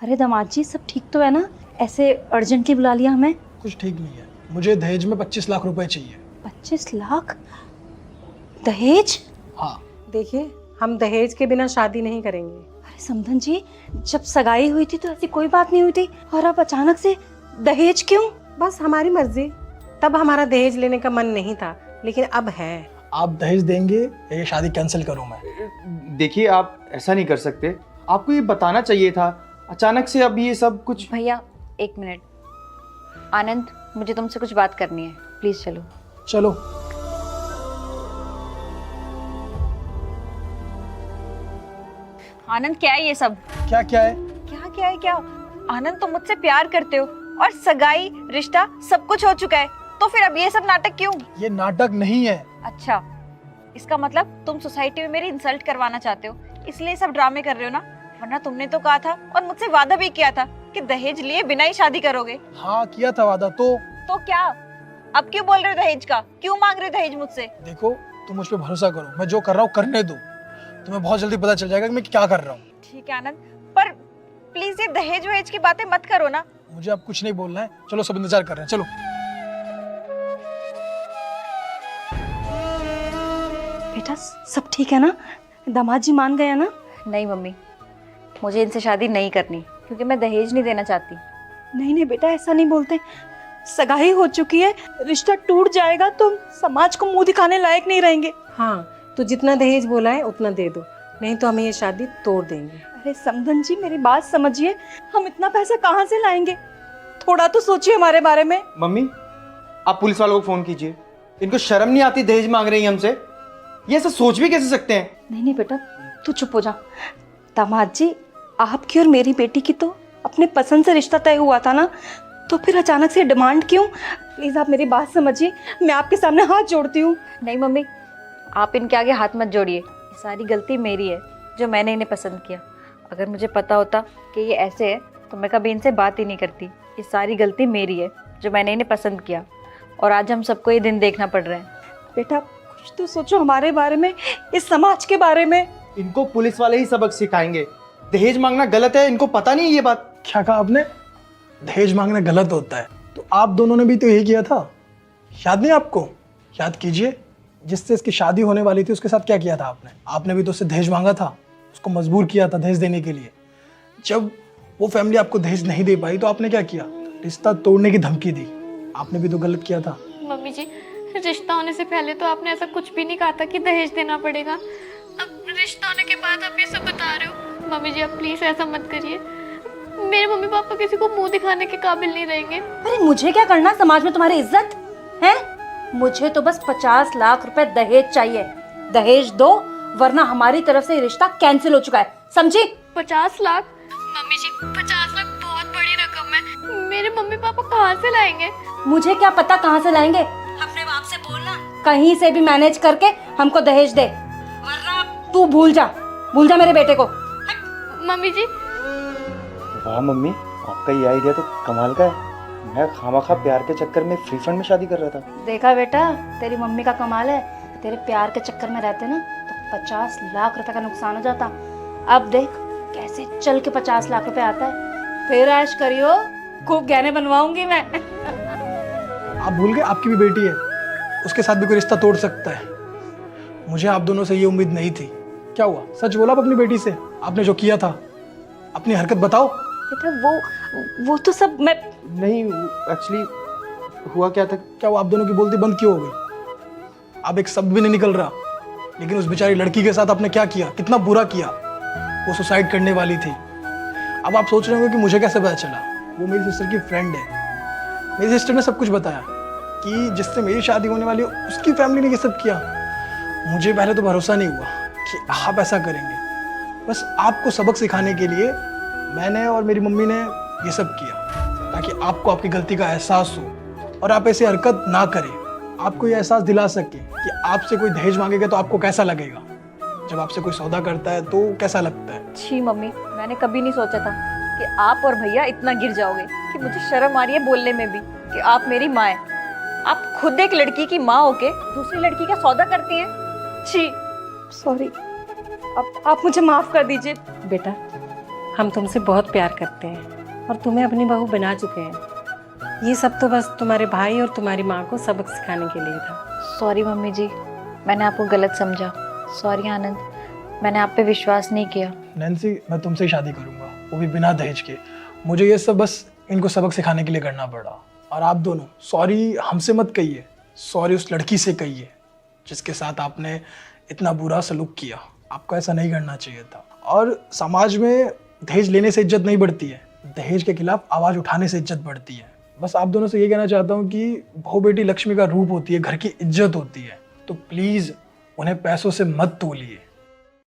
अरे दामाद जी, सब ठीक तो है ना? ऐसे अर्जेंटली बुला लिया हमें। कुछ ठीक नहीं है। मुझे दहेज में 25 लाख रुपए चाहिए। 25 लाख दहेज? हाँ। देखिए, हम दहेज के बिना शादी नहीं करेंगे। अरे समधन जी, जब सगाई हुई थी तो ऐसी कोई बात नहीं हुई थी, और अब अचानक से दहेज क्यों? बस हमारी मर्जी। तब हमारा दहेज लेने का मन नहीं था, लेकिन अब है। आप दहेज देंगे या ये शादी कैंसिल करूं मैं? देखिए, आप ऐसा नहीं कर सकते। आपको ये बताना चाहिए था। अचानक से अब ये सब कुछ। भैया 1 मिनट। आनंद, मुझे तुमसे कुछ बात करनी है, प्लीज चलो। चलो। आनंद, क्या है ये सब? क्या क्या है? क्या है क्या? आनंद, तुम मुझसे प्यार करते हो और सगाई, रिश्ता सब कुछ हो चुका है, तो फिर अब ये सब नाटक क्यों? ये नाटक नहीं है। अच्छा, इसका मतलब तुम सोसाइटी में मेरी इंसल्ट करवाना चाहते हो, इसलिए सब ड्रामे कर रहे हो ना? वरना तुमने तो कहा था और मुझसे वादा भी किया था कि दहेज लिए बिना ही शादी करोगे। हाँ, किया था वादा। तो क्या अब क्यों बोल रहे हो दहेज का? क्यों मांग रहे हो दहेज मुझसे? देखो, तुम मुझ पे भरोसा करो। मैं जो कर रहा हूँ करने दो। तुम्हें बहुत जल्दी पता चल जाएगा कि मैं क्या कर रहा हूँ। ठीक है आनंद, पर प्लीज ये दहेज वहेज की बातें मत करो ना। मुझे अब कुछ नहीं बोलना है। चलो, सब इंतजार कर रहे हैं। चलो। बेटा, सब ठीक है ना? दामाद जी मान गए ना? नहीं मम्मी, मुझे इनसे शादी नहीं करनी, क्योंकि मैं दहेज नहीं देना चाहती। नहीं नहीं बेटा, ऐसा नहीं बोलते। सगाई हो चुकी है, रिश्ता टूट जाएगा तो समाज को मुंह दिखाने लायक नहीं रहेंगे। हाँ, तो जितना दहेज बोला है उतना दे दो, नहीं तो हमें ये शादी तोड़ देंगे। अरे समधन जी, मेरी बात समझिए। हम इतना पैसा कहाँ से लाएंगे? थोड़ा तो सोचिए हमारे बारे में। मम्मी, आप पुलिस वालों को फोन कीजिए। इनको शर्म नहीं आती दहेज मांग रही है हमसे? ये ऐसा सोच भी कैसे सकते हैं? नहीं नहीं बेटा, तू चुप हो जा। दामाद जी, आपकी और मेरी बेटी की तो अपने पसंद से रिश्ता तय हुआ था ना, तो फिर अचानक से डिमांड क्यों? प्लीज आप मेरी बात समझिए, मैं आपके सामने हाथ जोड़ती हूँ। नहीं मम्मी, आप इनके आगे हाथ मत जोड़िए। ये सारी गलती मेरी है जो मैंने इन्हें पसंद किया। अगर मुझे पता होता कि ये ऐसे है तो मैं कभी इनसे बात ही नहीं करती। ये सारी गलती मेरी है जो मैंने इन्हें पसंद किया, और आज हम सबको ये दिन देखना पड़ रहा है। बेटा, कुछ तो सोचो हमारे बारे में, इस समाज के बारे में। इनको पुलिस वाले ही सबक सिखाएंगे। दहेज मांगना गलत है, इनको पता नहीं ये बात। क्या कहा आपने? दहेज मांगना गलत होता है? तो आप दोनों ने भी तो यही किया था। याद नहीं आपको? याद कीजिए, जिससे इसकी शादी होने वाली थी उसके साथ क्या किया था आपने? आपने भी तो उससे दहेज मांगा था, उसको मजबूर किया था दहेज देने के लिए। जब वो फैमिली आपको दहेज नहीं दे पाई तो आपने क्या किया? रिश्ता तोड़ने की धमकी दी। आपने भी तो गलत किया था। मम्मी जी, रिश्ता होने से पहले तो आपने ऐसा कुछ भी नहीं कहा था कि दहेज देना पड़ेगा। अब रिश्ता होने के बाद आप ये सब बता रहे हो। मम्मी जी, आप प्लीज ऐसा मत करिए। मेरे मम्मी पापा किसी को मुंह दिखाने के काबिल नहीं रहेंगे। अरे मुझे क्या करना समाज में तुम्हारी इज्जत है? मुझे तो बस 50 लाख रुपए दहेज चाहिए। दहेज दो, वरना हमारी तरफ से रिश्ता कैंसिल हो चुका है, समझी? 50 लाख? मम्मी जी, 50 लाख बहुत बड़ी रकम है। मेरे मम्मी पापा कहाँ से लाएंगे? मुझे क्या पता कहाँ से लाएंगे। अपने बाप से बोलना, कहीं से भी मैनेज करके हमको दहेज दे, वरना तू भूल जा मेरे बेटे को। मम्मी जी। वाह मम्मी, आपका ये आइडिया तो कमाल का है। मैं खामखा प्यार के चक्कर में फ्री फंड में शादी कर रहा था। देखा बेटा, तेरी मम्मी का कमाल है। तेरे प्यार के चक्कर में रहते ना तो 50 लाख रुपए का नुकसान हो जाता। अब देख कैसे चल के 50 लाख रुपए आता है। फिर ऐश करियो, खूब गहने बनवाऊंगी मैं। आप भूल गए आपकी भी बेटी है, उसके साथ भी कोई रिश्ता तोड़ सकता है। मुझे आप दोनों से ये उम्मीद नहीं थी। क्या हुआ? सच बोला आप अपनी बेटी से? आपने जो किया था, अपनी हरकत बताओ। बेटा, वो तो सब मैं। नहीं, एक्चुअली हुआ क्या था। क्या वो आप दोनों की बोलती बंद क्यों हो गई? अब एक शब्द भी नहीं निकल रहा। लेकिन उस बेचारी लड़की के साथ आपने क्या किया, कितना बुरा किया। वो सुसाइड करने वाली थी। अब आप सोच रहे होंगे कि मुझे कैसे पता चला। वो मेरी सिस्टर की फ्रेंड है। मेरी सिस्टर ने सब कुछ बताया कि जिससे मेरी शादी होने वाली है उसकी फैमिली ने ये सब किया। मुझे पहले तो भरोसा नहीं हुआ कि आप ऐसा करेंगे। बस आपको सबक सिखाने के लिए मैंने और मेरी मम्मी ने ये सब किया, ताकि आपको आपकी गलती का एहसास हो और आप ऐसी हरकत ना करें। आपको ये एहसास दिला सके कि आपसे कोई दहेज मांगेगा तो आपको कैसा लगेगा। जब आपसे कोई सौदा करता है तो कैसा लगता है। छी मम्मी, मैंने कभी नहीं सोचा था कि आप और भैया इतना गिर जाओगे कि मुझे शर्म आ रही है बोलने में भी कि आप मेरी माँ है। आप खुद एक लड़की की माँ होके दूसरी लड़की का सौदा करती हैं। छी। सॉरी, आप मुझे माफ कर दीजिए। बेटा, हम तुमसे बहुत प्यार करते हैं और तुम्हें अपनी बहू बना चुके हैं। ये सब तो बस तुम्हारे भाई और तुम्हारी माँ को सबक सिखाने के लिए था। सॉरी मम्मी जी, मैंने आपको गलत समझा। सॉरी आनंद, मैंने आप पे विश्वास नहीं किया। नैन्सी, मैं तुमसे ही शादी करूंगा, वो भी बिना दहेज के। मुझे ये सब बस इनको सबक सिखाने के लिए करना पड़ा। और आप दोनों सॉरी हमसे मत कहिए, सॉरी उस लड़की से कहिए जिसके साथ आपने इतना बुरा सलूक किया। आपको ऐसा नहीं करना चाहिए था। और समाज में दहेज लेने से इज्जत नहीं बढ़ती है, दहेज के खिलाफ आवाज़ उठाने से इज्जत बढ़ती है। बस आप दोनों से ये कहना चाहता हूँ कि बहू बेटी लक्ष्मी का रूप होती है, घर की इज्जत होती है। तो प्लीज़ उन्हें पैसों से मत तोलिए।